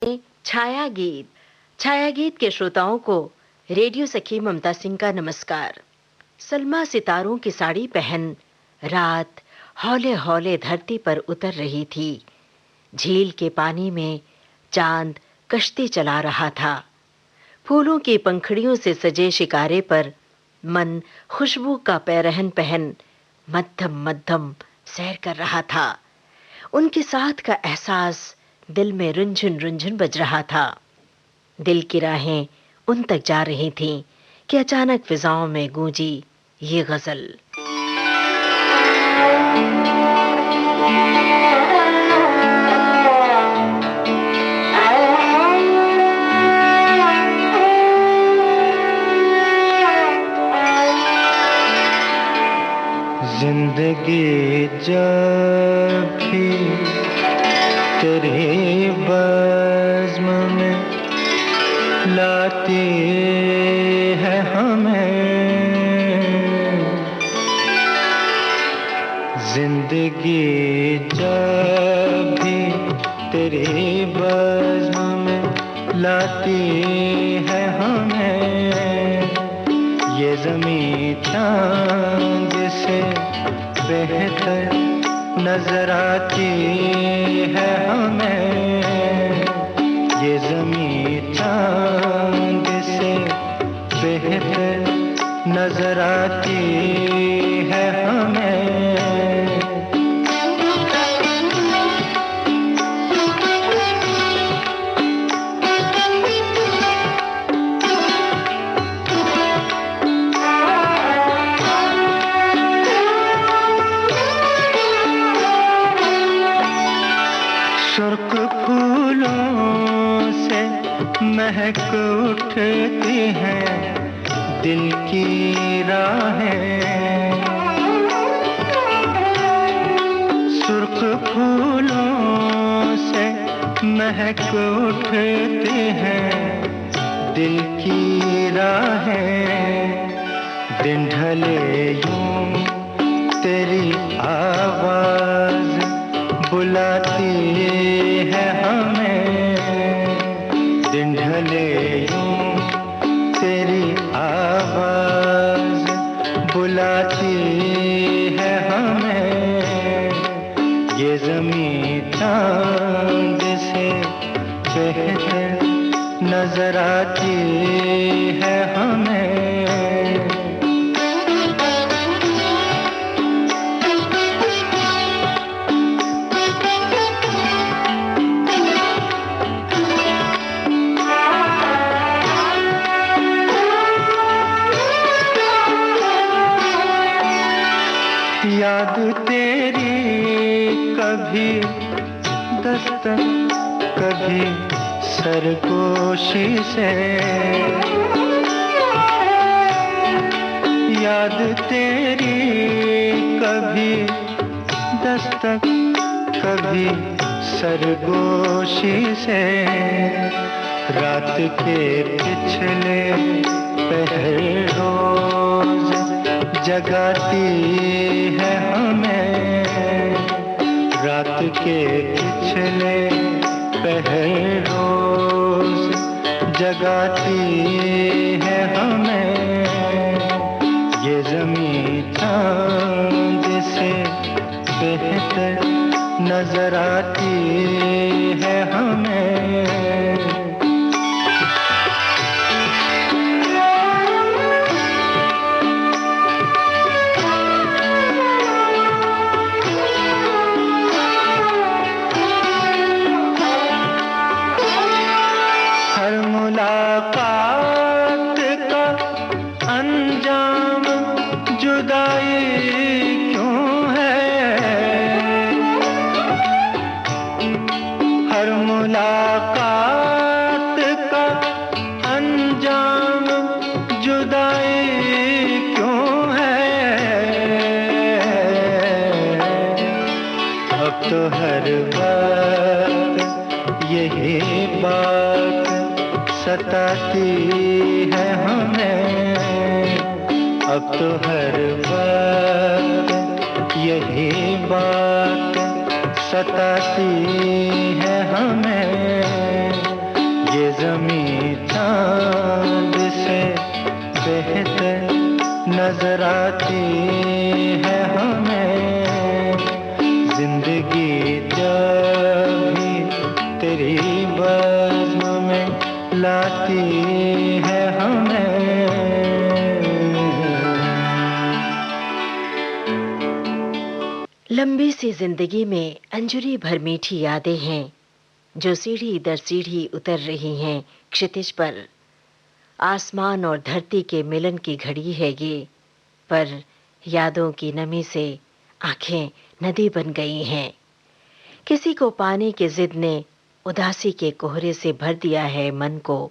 छाया गीत छाया गीत के श्रोताओं को रेडियो सखी ममता सिंह का नमस्कार। सलमा सितारों की साड़ी पहन रात हौले हौले धरती पर उतर रही थी। झील के पानी में चांद कश्ती चला रहा था। फूलों की पंखड़ियों से सजे शिकारे पर मन खुशबू का पैरहन पहन मद्धम मद्धम सैर कर रहा था। उनके साथ का एहसास दिल में रुंझुन रुंझुन बज रहा था। दिल की राहें उन तक जा रही थीं कि अचानक फिजाओं में गूंजी ये गजल। जिंदगी जब भी तेरे बज़्म में लाती है हमें, जिंदगी जब भी तेरे बज़्म में लाती है हमें, ये ज़मीं चाँद से बेहतर नजर आती है हमें, ये ज़मीं चाँद से बेहतर नजर आती है हमें। सुर्ख फूलों से महक उठती हैं दिल की राहें, सुर्ख फूलों से महक उठती हैं दिल की राहें, दिन ढले यूं तेरी आवाज़ बुलाती है हमें, दिन ढले यूं तेरी आवाज़ बुलाती है हमें, ये ज़मीं चाँद से बेहतर नजर आती है हमें। याद तेरी कभी दस्तक कभी सरगोशी से, याद तेरी कभी दस्तक कभी सरगोशी से, रात के पिछले पहर रोज जगाती है हमें, रात के पिछले पहर रोज जगाती है हमें, ये ज़मीं चाँद से बेहतर नजर आती है हमें। मुलाकात का अंजाम जुदाई क्यों है, हर मुलाकात का अंजाम जुदाई क्यों है, अब तो हर वक्त यही बात सताती है हमें, अब तो हर वक्त यही बात सताती है हमें। जमी चांद से बेहतर नजर आती है हमें जिंदगी जब भी तेरी बज़्म में लाती है हमें। लंबी सी जिंदगी में अंजुरी भर मीठी यादें हैं जो सीढ़ी दर सीढ़ी उतर रही हैं क्षितिज पर। आसमान और धरती के मिलन की घड़ी है ये, पर यादों की नमी से आंखें नदी बन गई हैं। किसी को पाने की जिद ने उदासी के कोहरे से भर दिया है मन को।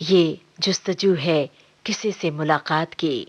ये जुस्तजू है किसी से मुलाकात की।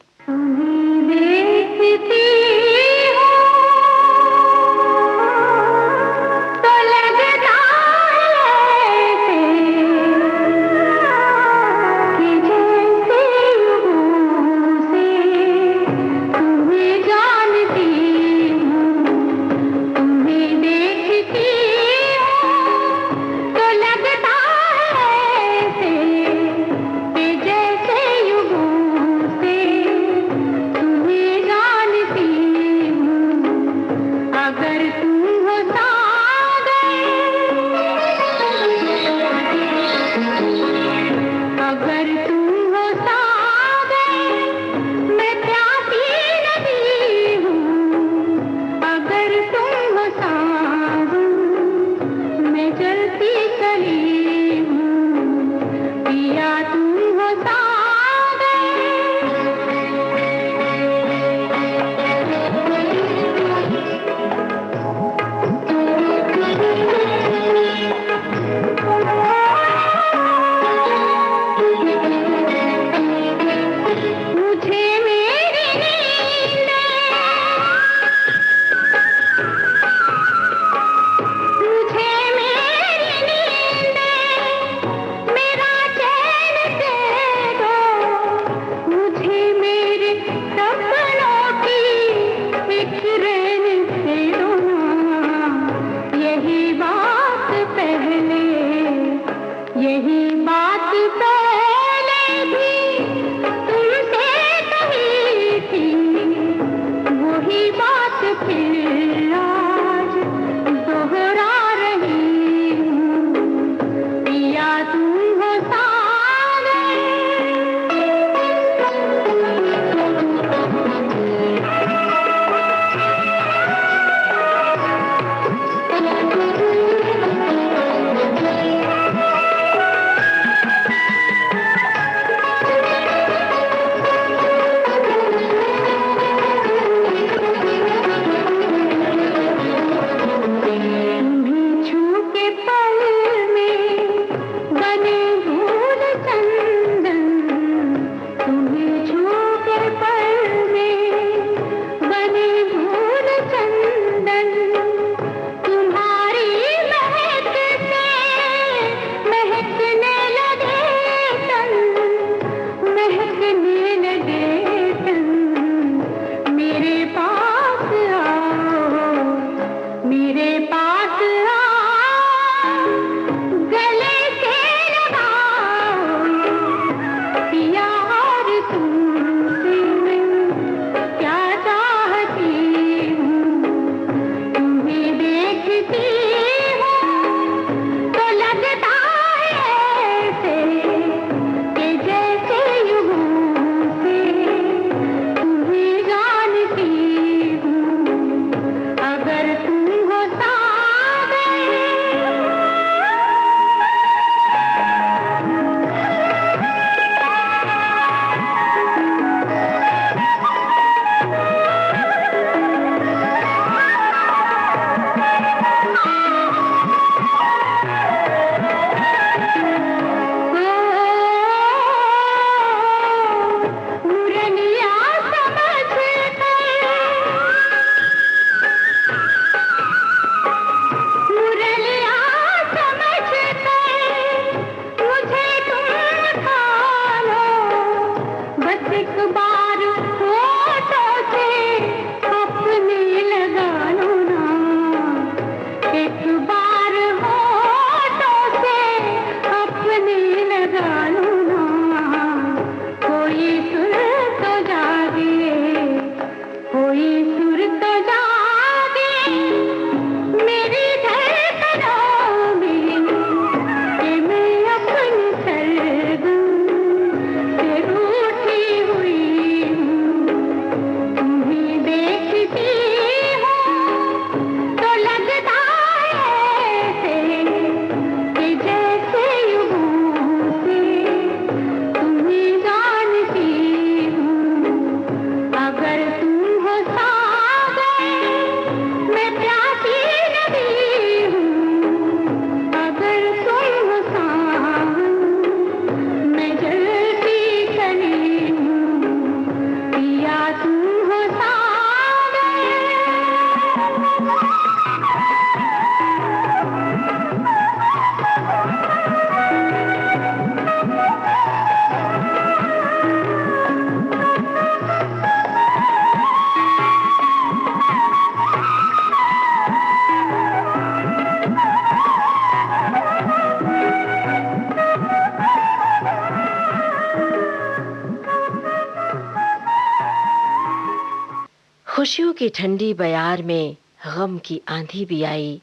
खुशियों की ठंडी बयार में गम की आंधी भी आई,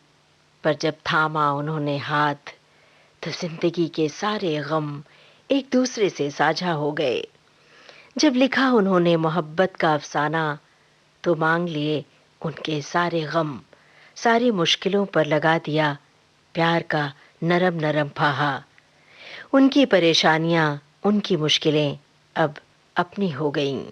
पर जब थामा उन्होंने हाथ, तो जिंदगी के सारे गम एक दूसरे से साझा हो गए। जब लिखा उन्होंने मोहब्बत का अफसाना, तो मांग लिए उनके सारे गम, सारी मुश्किलों पर लगा दिया प्यार का नरम नरम फाहा। उनकी परेशानियां, उनकी मुश्किलें अब अपनी हो गईं।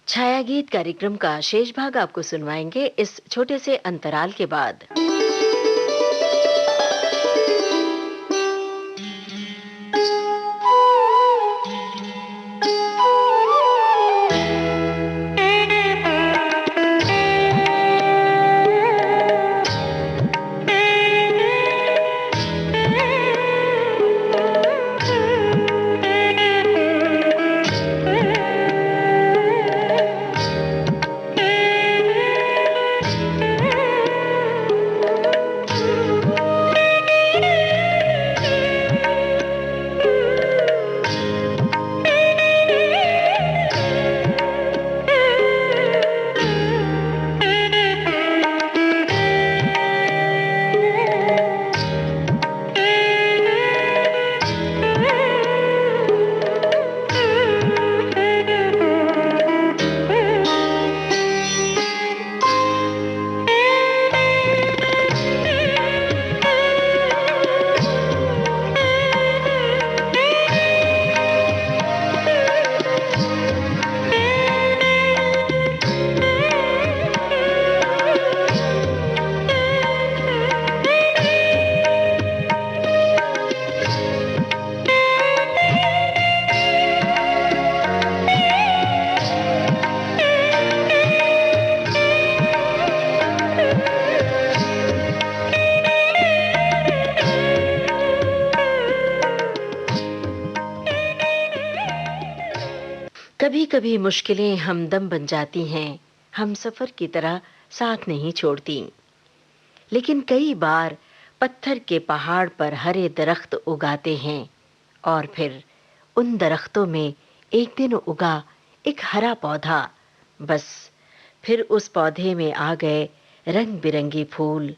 छायागीत कार्यक्रम का शेष भाग आपको सुनवाएंगे इस छोटे से अंतराल के बाद। कभी-कभी मुश्किलें हमदम बन जाती हैं, हम सफर की तरह साथ नहीं छोड़ती। लेकिन कई बार पत्थर के पहाड़ पर हरे दरख्त उगाते हैं और फिर उन दरख्तों में एक दिन उगा एक हरा पौधा। बस फिर उस पौधे में आ गए रंग-बिरंगे फूल।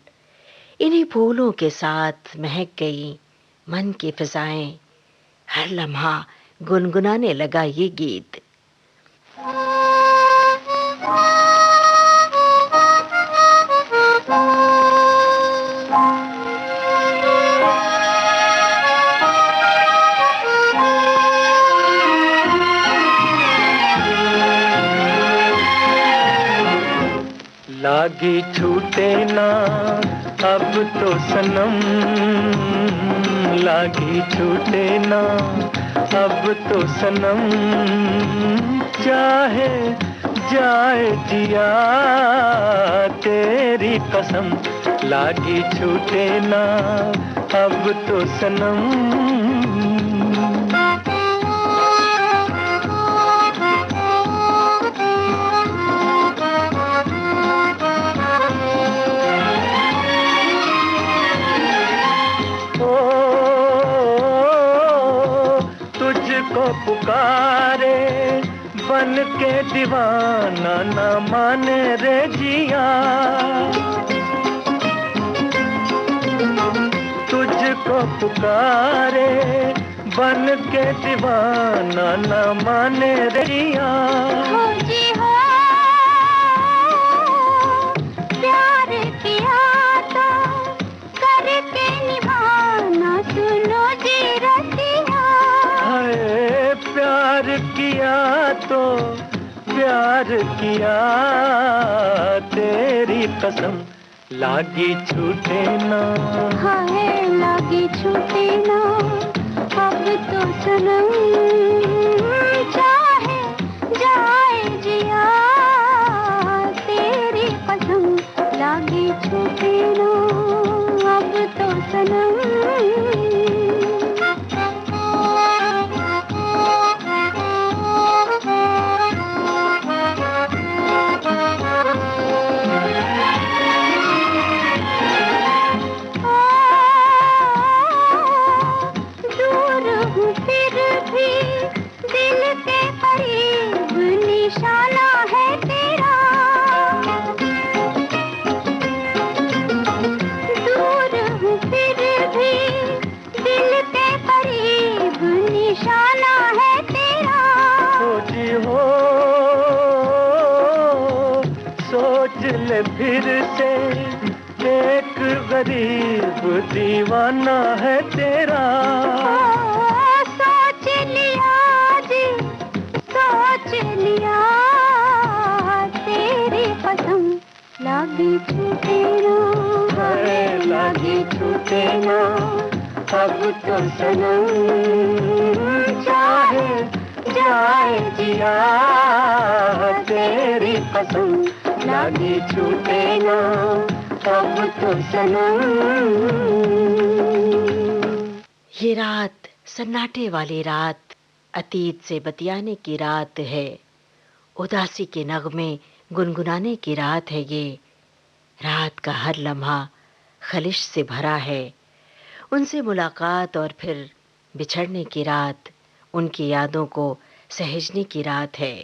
इन्हीं फूलों के साथ महक गई मन की फिजाएं। हर लम्हा गुनगुनाने लगा ये गीत। लागी छूटे ना अब तो सनम, लागी छूटे ना अब तो सनम, चाहे जाए जिया तेरी कसम, लागी छूटे ना अब तो सनम। पुकारे बन के दीवाना न माने रे जिया, तुझको पुकारे बन के दीवाना न माने रे जिया। हो जी हो, प्यार किया तो करके निभाना, सुनो जी रतिया। प्यार किया तो प्यार किया तेरी कसम, लागी छूटे ना, हाय लागी छूटे ना अब तो सनम, चाहे जाए जिया तेरी कसम, लागी छूटे ना अब तो सनम। फिर से एक गरीब दीवाना है तेरा, सोच लिया जी सोच लिया तेरी कसम, लागी छूटे ना, लागी छूटे ना अब तो सनम, चाहे जाए जिया तेरी कसम, लागी छूटे ना अब तो सनम। ये रात सन्नाटे वाली रात, अतीत से बतियाने की रात है, उदासी के नगमे गुनगुनाने की रात है। ये रात का हर लम्हा खलिश से भरा है, उनसे मुलाकात और फिर बिछड़ने की रात, उनकी यादों को सहेजने की रात है।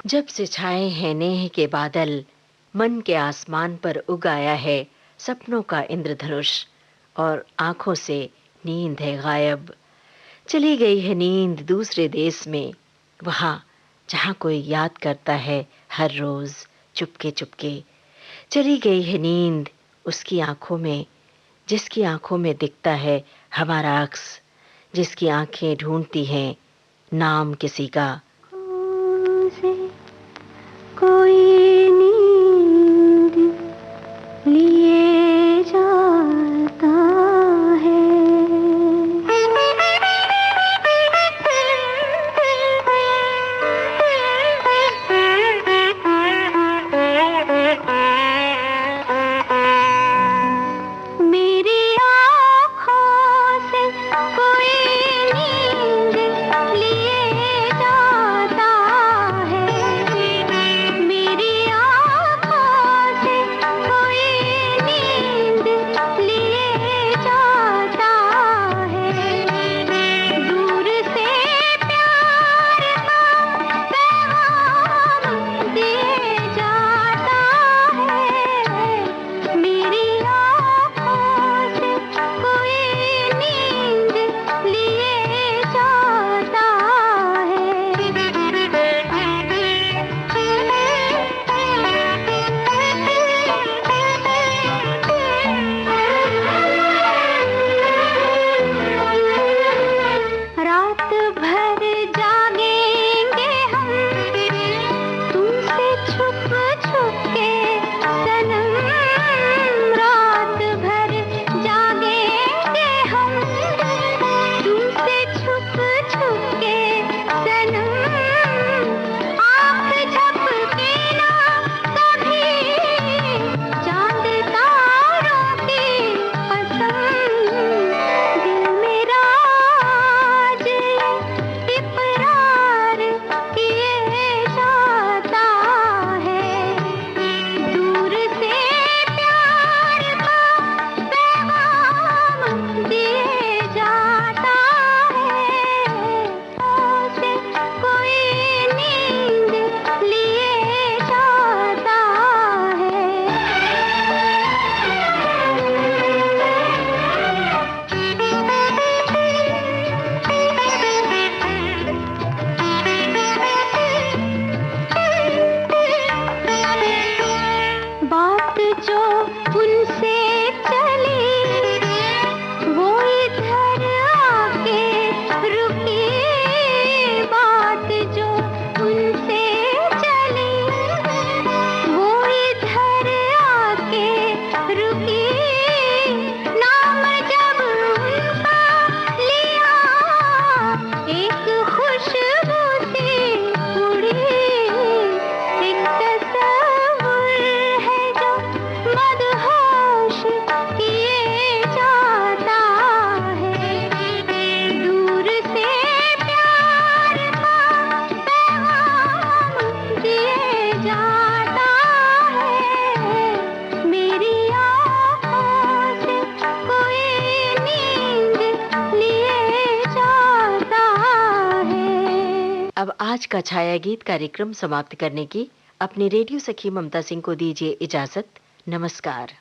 जब से छाए हैं नेह के बादल, मन के आसमान पर उग आया है सपनों का इंद्रधनुष, और आंखों से नींद है गायब। चली गई है नींद दूसरे देश में, वहां जहां कोई याद करता है हर रोज चुपके चुपके। चली गई है नींद उसकी आंखों में, जिसकी आंखों में दिखता है हमारा अक्स, जिसकी आंखें ढूंढती हैं नाम किसी का। से कोई नींद लिए जाता है। मेरी आँखों से कोई नींद लिए जाता है। मेरी आँखों से कोई नींद लिए जाता है। दूर से प्यार का पैगाम दिए जाता है। मेरी आँखों से कोई नींद लिए जाता है। रात भर जागेंगे हम तुमसे छुप छुप के सनम। रात भर जागेंगे हम तुमसे छुप छुप के सनम। आँख झपके ना कभी चांद तारों की कसम। दिल मेरा आज इकरार किए जाता है। दूर से प्यार का पैगाम दिए जाता है। से कोई नींद लिए जाता है। बात जो उनसे चली वो इधर आके रुकी। बात जो उनसे चली वो इधर आके रुकी। नाम जब उनका लिया एक खुशबू सी उड़ी। एक तस्वीर है जो मदहोश किए जाता है। दूर से प्यार का पैगाम दिए जाता है। मेरी आँखों से कोई नींद लिए जाता है। अब आज का छाया गीत कार्यक्रम समाप्त करने की अपनी रेडियो सखी ममता सिंह को दीजिए इजाजत। नमस्कार।